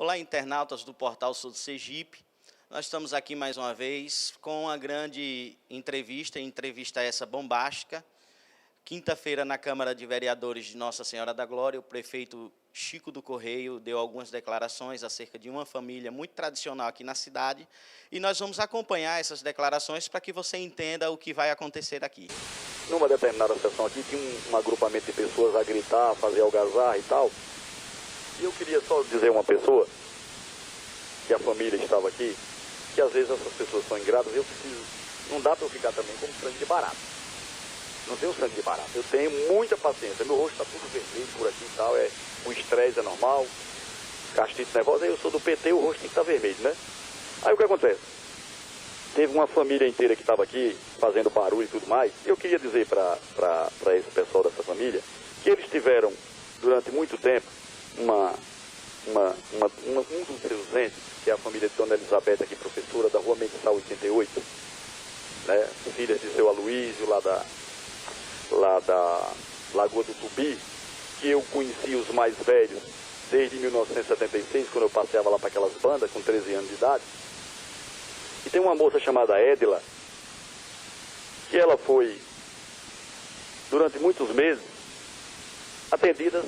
Olá, internautas do Portal Sul do Sergipe. Nós estamos aqui mais uma vez com uma grande entrevista essa bombástica. Quinta-feira, na Câmara de Vereadores de Nossa Senhora da Glória, o prefeito Chico do Correio deu algumas declarações acerca de uma família muito tradicional aqui na cidade, e nós vamos acompanhar essas declarações para que você entenda o que vai acontecer aqui. Numa determinada sessão aqui, tinha um agrupamento de pessoas a gritar, a fazer algazarra e tal. E eu queria só dizer a uma pessoa, que a família estava aqui, que às vezes essas pessoas são ingratas, eu preciso, não dá para eu ficar também como sangue de barata. Não tenho sangue de barata, eu tenho muita paciência, meu rosto está tudo vermelho por aqui e tal, o estresse é normal, gastrite nervosa, aí eu sou do PT, o rosto tem que estar vermelho, né? Aí o que acontece? Teve uma família inteira que estava aqui, fazendo barulho e tudo mais, e eu queria dizer para esse pessoal dessa família, que eles tiveram, durante muito tempo, um dos seus entes, que é a família de Dona Elizabeth, aqui professora, da Rua Mendissal 88, né, filha de seu Aloísio, lá da Lagoa do Tubi, que eu conheci os mais velhos desde 1976, quando eu passeava lá para aquelas bandas, com 13 anos de idade. E tem uma moça chamada Édila, que ela foi, durante muitos meses, atendida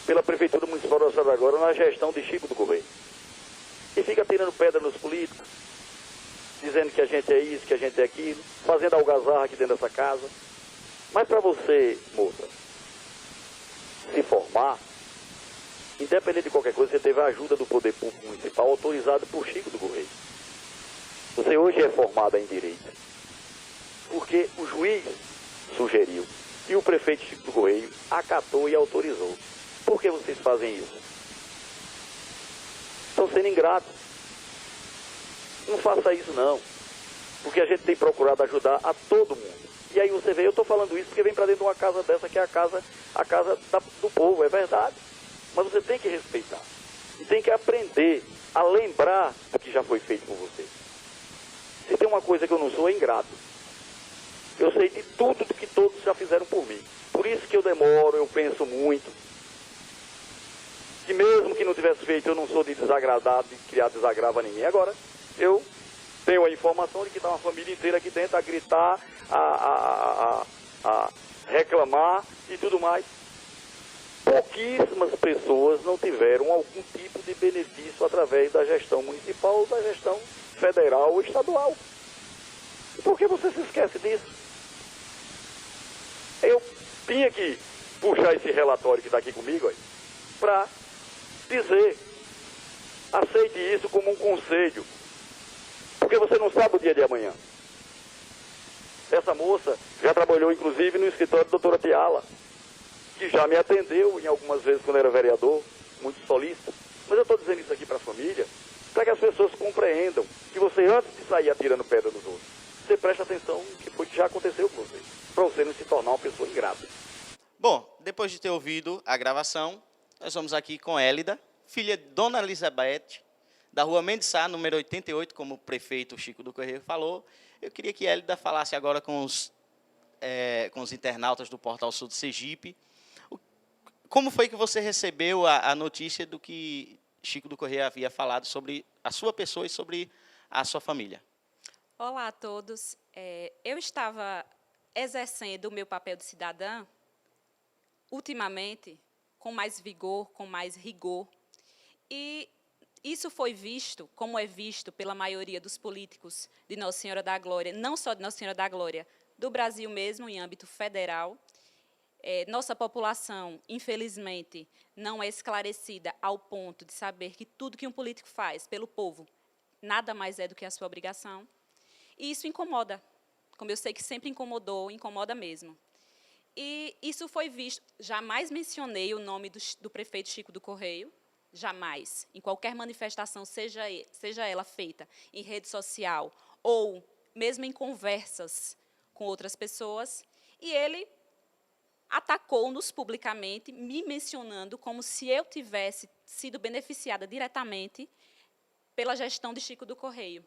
pela Prefeitura Municipal da cidade agora na gestão de Chico do Correio. E fica tirando pedra nos políticos, dizendo que a gente é isso, que a gente é aquilo, fazendo algazarra aqui dentro dessa casa. Mas para você, moça, se formar, independente de qualquer coisa, você teve a ajuda do Poder Público Municipal autorizado por Chico do Correio. Você hoje é formada em Direito, porque o juiz sugeriu e o prefeito Chico do Correio acatou e autorizou. Por que vocês fazem isso? Estão sendo ingratos. Não faça isso não, porque a gente tem procurado ajudar a todo mundo. E aí você vê, eu estou falando isso porque vem para dentro de uma casa dessa que é a casa do povo, é verdade. Mas você tem que respeitar. E tem que aprender a lembrar do que já foi feito por você. Se tem uma coisa que eu não sou, é ingrato. Eu sei de tudo do que todos já fizeram por mim. Por isso que eu demoro, eu penso muito. Que mesmo que não tivesse feito, eu não sou de desagradar, de criar desagravo a ninguém. Agora, eu tenho a informação de que está uma família inteira aqui dentro a gritar, a reclamar e tudo mais. Pouquíssimas pessoas não tiveram algum tipo de benefício através da gestão municipal ou da gestão federal ou estadual. E por que você se esquece disso? Eu tinha que puxar esse relatório que está aqui comigo para dizer, aceite isso como um conselho, porque você não sabe o dia de amanhã. Essa moça já trabalhou inclusive no escritório da doutora Tiala, que já me atendeu em algumas vezes quando era vereador, muito solícito. Mas eu estou dizendo isso aqui para a família, para que as pessoas compreendam que você, antes de sair atirando pedra nos outros, você preste atenção no que foi que já aconteceu com você, para você não se tornar uma pessoa ingrata. Bom, depois de ter ouvido a gravação, nós vamos aqui com Élida, filha de Dona Elizabeth, da Rua Mendissá, número 88, como o prefeito Chico do Correio falou. Eu queria que Élida falasse agora com os internautas do Portal Sul do Sergipe. Como foi que você recebeu a notícia do que Chico do Correio havia falado sobre a sua pessoa e sobre a sua família? Olá a todos. Eu estava exercendo o meu papel de cidadã, ultimamente, com mais vigor, com mais rigor. E isso foi visto, como é visto pela maioria dos políticos de Nossa Senhora da Glória, não só de Nossa Senhora da Glória, do Brasil mesmo, em âmbito federal. Nossa população, infelizmente, não é esclarecida ao ponto de saber que tudo que um político faz pelo povo, nada mais é do que a sua obrigação. E isso incomoda, como eu sei que sempre incomodou, incomoda mesmo. E isso foi visto, jamais mencionei o nome do prefeito Chico do Correio, jamais, em qualquer manifestação, seja ela feita em rede social ou mesmo em conversas com outras pessoas, e ele atacou-nos publicamente, me mencionando como se eu tivesse sido beneficiada diretamente pela gestão de Chico do Correio,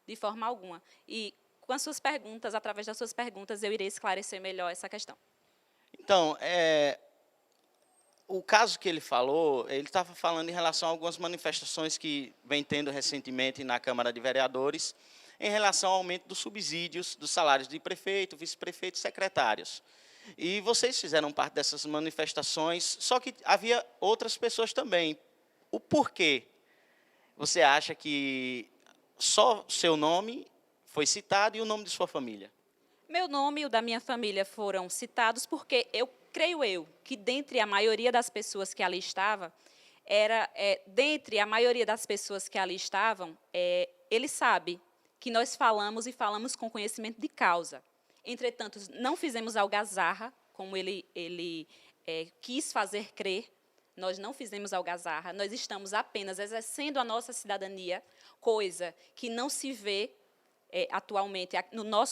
de forma alguma. E com as suas perguntas, através das suas perguntas, eu irei esclarecer melhor essa questão. Então, o caso que ele falou, ele estava falando em relação a algumas manifestações que vem tendo recentemente na Câmara de Vereadores, em relação ao aumento dos subsídios dos salários de prefeito, vice-prefeito e secretários. E vocês fizeram parte dessas manifestações, só que havia outras pessoas também. O porquê? Você acha que só seu nome foi citado e o nome de sua família? Meu nome e o da minha família foram citados porque creio eu, que dentre a maioria das pessoas que ali estavam, dentre a maioria das pessoas que ali estavam, ele sabe que nós falamos e falamos com conhecimento de causa. Entretanto, não fizemos algazarra, como ele quis fazer crer. Nós não fizemos algazarra, nós estamos apenas exercendo a nossa cidadania, coisa que não se vê atualmente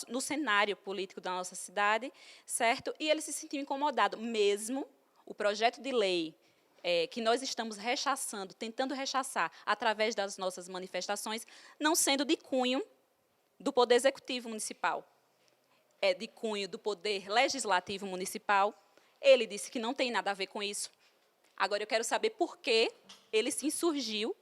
no cenário político da nossa cidade, certo? E ele se sentiu incomodado, mesmo o projeto de lei que nós estamos rechaçando, tentando rechaçar através das nossas manifestações, não sendo de cunho do Poder Executivo Municipal, de cunho do Poder Legislativo Municipal. Ele disse que não tem nada a ver com isso. Agora, eu quero saber por que ele se insurgiu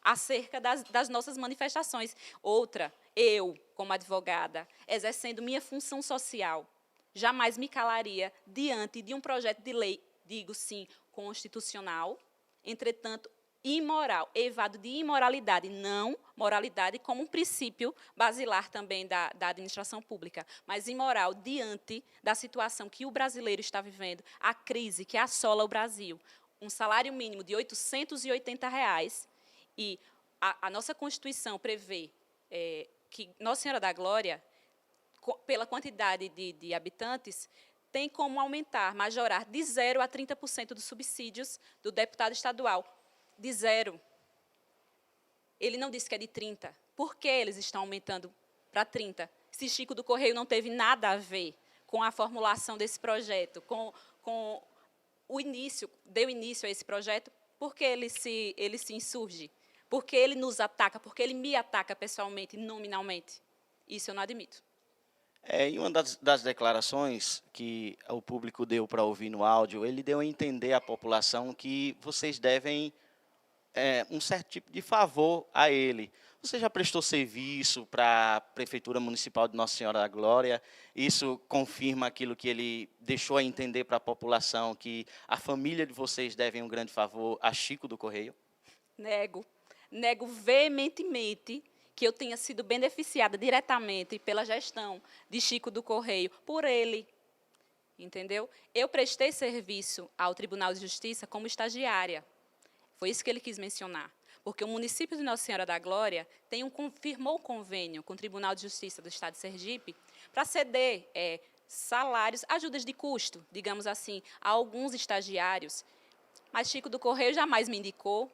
acerca das nossas manifestações. Outra, eu, como advogada, exercendo minha função social, jamais me calaria diante de um projeto de lei, digo sim, constitucional, entretanto, imoral, evado de imoralidade, não moralidade como um princípio basilar também da administração pública, mas imoral diante da situação que o brasileiro está vivendo, a crise que assola o Brasil, um salário mínimo de R$ 880, e a nossa Constituição prevê que Nossa Senhora da Glória, pela quantidade de habitantes, tem como aumentar, majorar de 0 a 30% dos subsídios do deputado estadual. De 0. Ele não disse que é de 30. Por que eles estão aumentando para 30? Se Chico do Correio não teve nada a ver com a formulação desse projeto, com o início, deu início a esse projeto, por que ele se insurge? Por que ele nos ataca? Por que ele me ataca pessoalmente, nominalmente? Isso eu não admito. Em uma das declarações que o público deu para ouvir no áudio, ele deu a entender à população que vocês devem um certo tipo de favor a ele. Você já prestou serviço para a Prefeitura Municipal de Nossa Senhora da Glória? Isso confirma aquilo que ele deixou a entender para a população, que a família de vocês deve um grande favor a Chico do Correio? Nego veementemente que eu tenha sido beneficiada diretamente pela gestão de Chico do Correio, por ele, entendeu? Eu prestei serviço ao Tribunal de Justiça como estagiária. Foi isso que ele quis mencionar, porque o município de Nossa Senhora da Glória firmou um convênio com o Tribunal de Justiça do Estado de Sergipe para ceder salários, ajudas de custo, digamos assim, a alguns estagiários. Mas Chico do Correio jamais me indicou,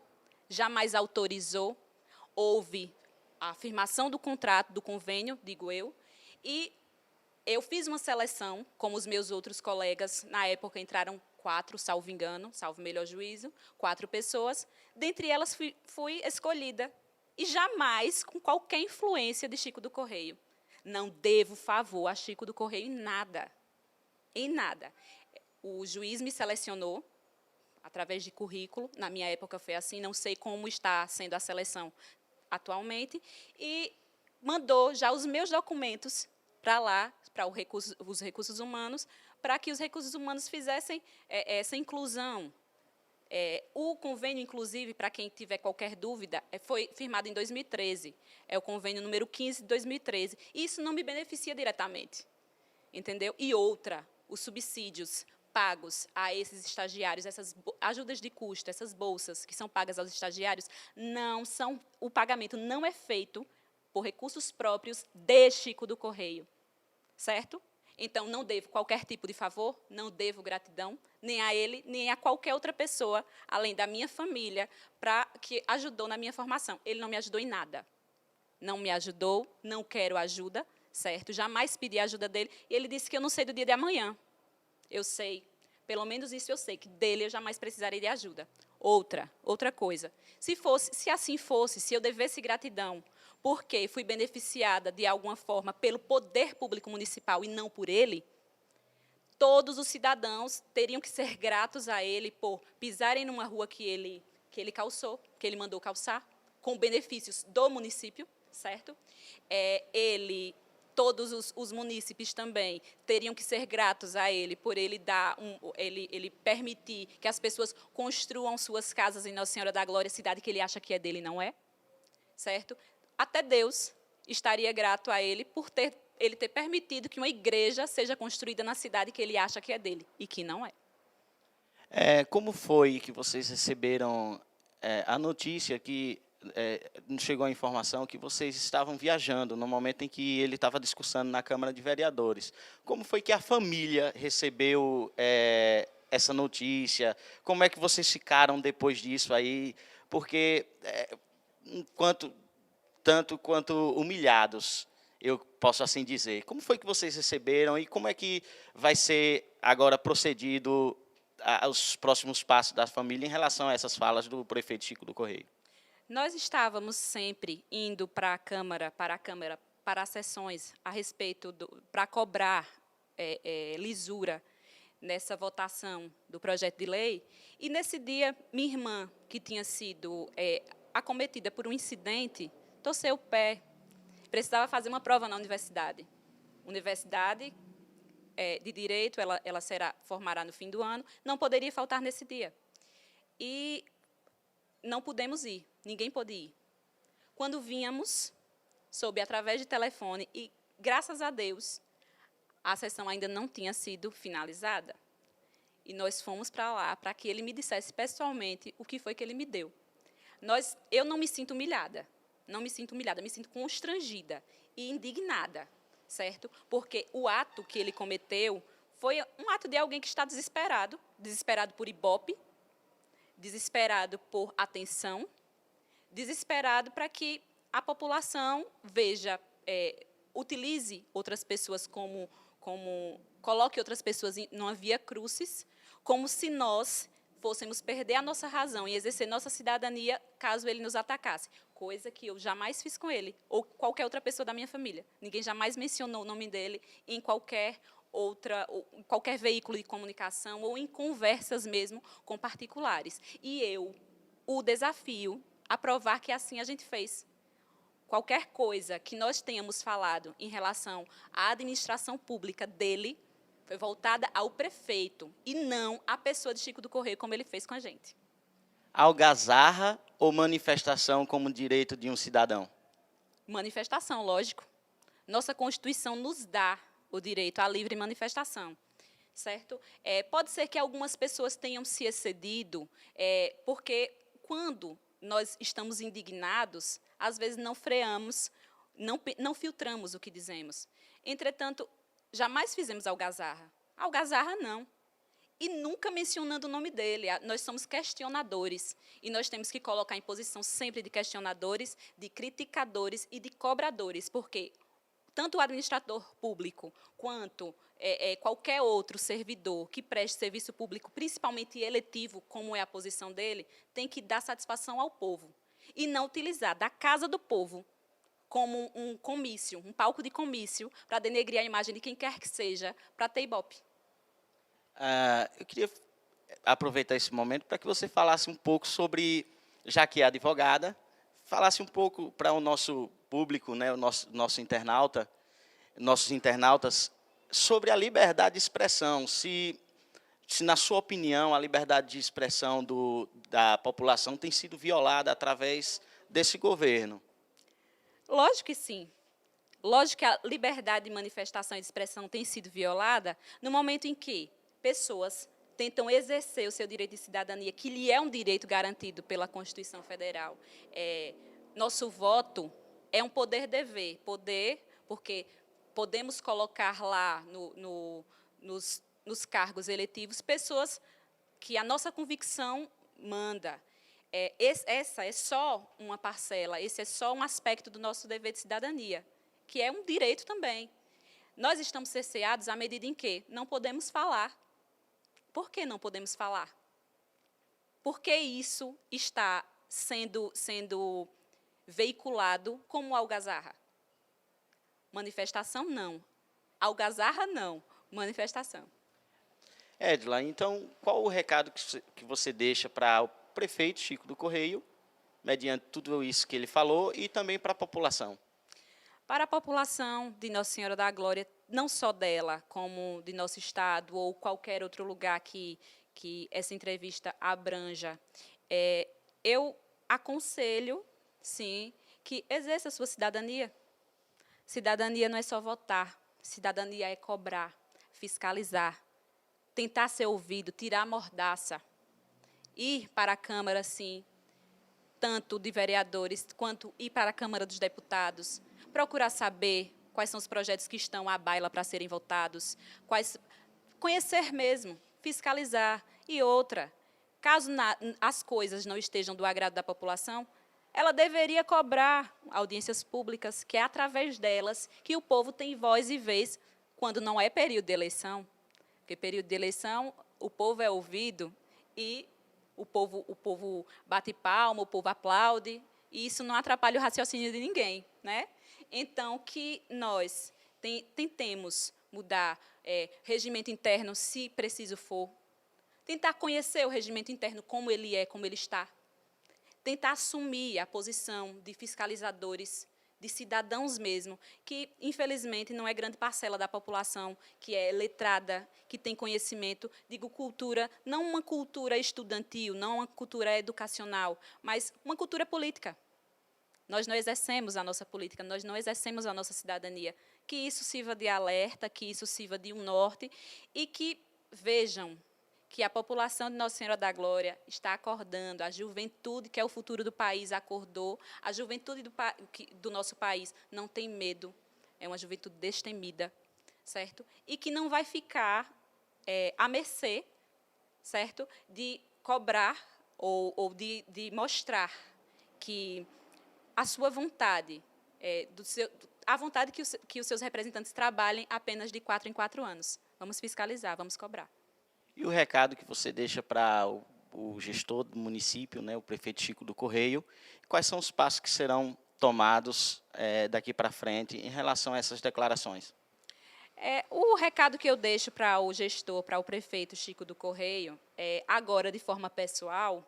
jamais autorizou, houve a afirmação do contrato, do convênio, digo eu, e eu fiz uma seleção, como os meus outros colegas, na época entraram 4, salvo engano, salvo melhor juízo, 4 pessoas, dentre elas fui escolhida, e jamais com qualquer influência de Chico do Correio. Não devo favor a Chico do Correio em nada, em nada. O juiz me selecionou, através de currículo, na minha época foi assim, não sei como está sendo a seleção atualmente, e mandou já os meus documentos para lá, para os recursos humanos, para que os recursos humanos fizessem essa inclusão. O convênio, inclusive, para quem tiver qualquer dúvida, foi firmado em 2013. É o convênio número 15 de 2013. E isso não me beneficia diretamente, entendeu? E outra, os subsídios pagos a esses estagiários, essas ajudas de custo, essas bolsas que são pagas aos estagiários, o pagamento não é feito por recursos próprios de Chico do Correio, certo? Então, não devo qualquer tipo de favor, não devo gratidão, nem a ele, nem a qualquer outra pessoa, além da minha família, que ajudou na minha formação. Ele não me ajudou em nada. Não me ajudou, não quero ajuda, certo? Jamais pedi a ajuda dele. E ele disse que eu não sei do dia de amanhã. Eu sei, pelo menos isso eu sei, que dele eu jamais precisarei de ajuda. Outra coisa, se assim fosse, se eu devesse gratidão, porque fui beneficiada de alguma forma pelo poder público municipal e não por ele, todos os cidadãos teriam que ser gratos a ele por pisarem numa rua que ele calçou, que ele mandou calçar, com benefícios do município, certo? Todos os munícipes também teriam que ser gratos a ele por ele ele permitir que as pessoas construam suas casas em Nossa Senhora da Glória, cidade que ele acha que é dele e não é, certo? Até Deus estaria grato a ele por ele ter permitido que uma igreja seja construída na cidade que ele acha que é dele e que não é. Como foi que vocês receberam a notícia que nos chegou a informação que vocês estavam viajando no momento em que ele estava discursando na Câmara de Vereadores? Como foi que a família recebeu essa notícia? Como é que vocês ficaram depois disso aí? Porque, tanto quanto humilhados, eu posso assim dizer. Como foi que vocês receberam e como é que vai ser agora procedido os próximos passos da família em relação a essas falas do prefeito Chico do Correio? Nós estávamos sempre indo para a Câmara, para as sessões a respeito para cobrar lisura nessa votação do projeto de lei. E nesse dia, minha irmã, que tinha sido acometida por um incidente, torceu o pé. Precisava fazer uma prova na universidade. Universidade de Direito, ela formará no fim do ano, não poderia faltar nesse dia. E não pudemos ir, ninguém pôde ir. Quando vínhamos, soube através de telefone, e graças a Deus, a sessão ainda não tinha sido finalizada. E nós fomos para lá, para que ele me dissesse pessoalmente o que foi que ele me deu. Eu não me sinto humilhada, me sinto constrangida e indignada, certo? Porque o ato que ele cometeu foi um ato de alguém que está desesperado por Ibope, desesperado por atenção, desesperado para que a população veja, utilize outras pessoas coloque outras pessoas numa via crucis, como se nós fôssemos perder a nossa razão e exercer nossa cidadania caso ele nos atacasse, coisa que eu jamais fiz com ele, ou qualquer outra pessoa da minha família. Ninguém jamais mencionou o nome dele em qualquer veículo de comunicação ou em conversas mesmo com particulares. E eu o desafio a provar que assim a gente fez. Qualquer coisa que nós tenhamos falado em relação à administração pública dele foi voltada ao prefeito e não à pessoa de Chico do Correio, como ele fez com a gente. Algazarra ou manifestação como direito de um cidadão? Manifestação, lógico. Nossa Constituição nos dá o direito à livre manifestação, certo? Pode ser que algumas pessoas tenham se excedido, porque quando nós estamos indignados, às vezes não freamos, não filtramos o que dizemos. Entretanto, jamais fizemos algazarra. Algazarra, não. E nunca mencionando o nome dele. Nós somos questionadores. E nós temos que colocar em posição sempre de questionadores, de criticadores e de cobradores, porque tanto o administrador público quanto qualquer outro servidor que preste serviço público, principalmente eletivo, como é a posição dele, tem que dar satisfação ao povo. E não utilizar da casa do povo como um comício, um palco de comício, para denegrir a imagem de quem quer que seja, para ter Ibope. Eu queria aproveitar esse momento para que você falasse um pouco sobre, já que é advogada, falasse um pouco para o nosso público, né, nossos internautas, sobre a liberdade de expressão. Se na sua opinião, a liberdade de expressão da população tem sido violada através desse governo. Lógico que sim. Lógico que a liberdade de manifestação e de expressão tem sido violada no momento em que pessoas tentam exercer o seu direito de cidadania, que lhe é um direito garantido pela Constituição Federal. Nosso voto é um poder-dever. Poder, porque podemos colocar lá nos cargos eletivos pessoas que a nossa convicção manda. Essa é só uma parcela, esse é só um aspecto do nosso dever de cidadania, que é um direito também. Nós estamos cerceados à medida em que não podemos falar. Por que não podemos falar? Porque isso está sendo veiculado como algazarra. Manifestação, não. Algazarra, não. Manifestação. Edila, então, qual o recado que você deixa para o prefeito Chico do Correio, mediante tudo isso que ele falou, e também para a população? Para a população de Nossa Senhora da Glória, não só dela, como de nosso estado ou qualquer outro lugar que essa entrevista abranja, eu aconselho, sim, que exerça a sua cidadania. Cidadania não é só votar, cidadania é cobrar, fiscalizar, tentar ser ouvido, tirar a mordaça, ir para a Câmara, sim, tanto de vereadores quanto ir para a Câmara dos Deputados, procurar saber quais são os projetos que estão à baila para serem votados, conhecer mesmo, fiscalizar. E outra, caso as coisas não estejam do agrado da população, ela deveria cobrar audiências públicas, que é através delas que o povo tem voz e vez quando não é período de eleição. Porque período de eleição, o povo é ouvido e o povo bate palma, o povo aplaude, e isso não atrapalha o raciocínio de ninguém, né? Então, que nós tentemos mudar regimento interno, se preciso for, tentar conhecer o regimento interno, como ele é, como ele está, tentar assumir a posição de fiscalizadores, de cidadãos mesmo, que, infelizmente, não é grande parcela da população que é letrada, que tem conhecimento, digo cultura, não uma cultura estudantil, não uma cultura educacional, mas uma cultura política. Nós não exercemos a nossa política, nós não exercemos a nossa cidadania. Que isso sirva de alerta, que isso sirva de um norte e que vejam que a população de Nossa Senhora da Glória está acordando, a juventude, que é o futuro do país, acordou, a juventude do nosso país não tem medo, é uma juventude destemida, certo? E que não vai ficar à mercê, certo? De cobrar ou de mostrar que a sua vontade, a vontade que os seus representantes trabalhem apenas de 4 em 4 anos. Vamos fiscalizar, vamos cobrar. E o recado que você deixa para o gestor do município, né, o prefeito Chico do Correio, quais são os passos que serão tomados daqui para frente em relação a essas declarações? O recado que eu deixo para o gestor, para o prefeito Chico do Correio, agora de forma pessoal,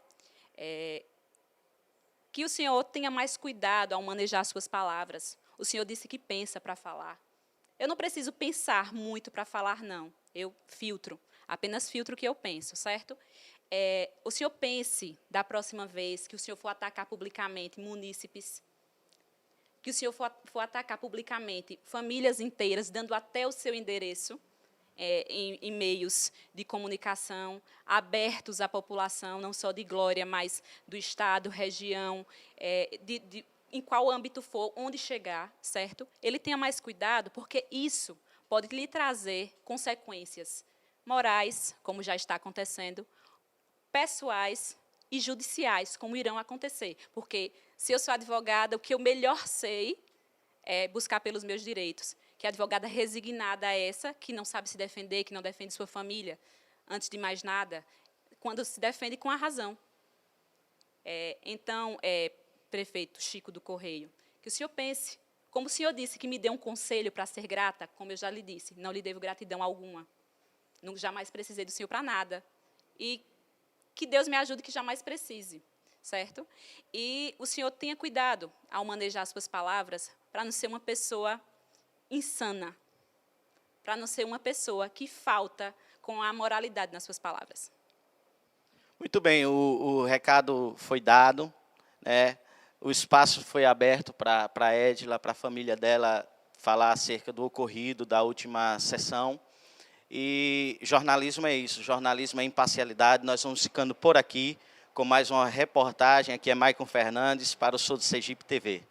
que o senhor tenha mais cuidado ao manejar suas palavras. O senhor disse que pensa para falar. Eu não preciso pensar muito para falar, não. Eu filtro, apenas filtro o que eu penso, certo? O senhor pense, da próxima vez que o senhor for atacar publicamente munícipes, que o senhor for atacar publicamente famílias inteiras, dando até o seu endereço, em meios de comunicação, abertos à população, não só de Glória, mas do Estado, região, em qual âmbito for, onde chegar, certo? Ele tenha mais cuidado, porque isso pode lhe trazer consequências morais, como já está acontecendo, pessoais e judiciais, como irão acontecer. Porque, se eu sou advogada, o que eu melhor sei é buscar pelos meus direitos. Que advogada resignada é essa, que não sabe se defender, que não defende sua família, antes de mais nada, quando se defende com a razão. Então, prefeito Chico do Correio, que o senhor pense, como o senhor disse que me deu um conselho para ser grata, como eu já lhe disse, não lhe devo gratidão alguma. Jamais precisei do senhor para nada. E que Deus me ajude que jamais precise, certo? E o senhor tenha cuidado ao manejar suas palavras para não ser uma pessoa insana, para não ser uma pessoa que falta com a moralidade nas suas palavras. Muito bem, o recado foi dado, né? O espaço foi aberto para a Edila, para a família dela, falar acerca do ocorrido da última sessão. E jornalismo é isso, jornalismo é imparcialidade. Nós vamos ficando por aqui com mais uma reportagem. Aqui é Maicon Fernandes para o Sul do Sergipe TV.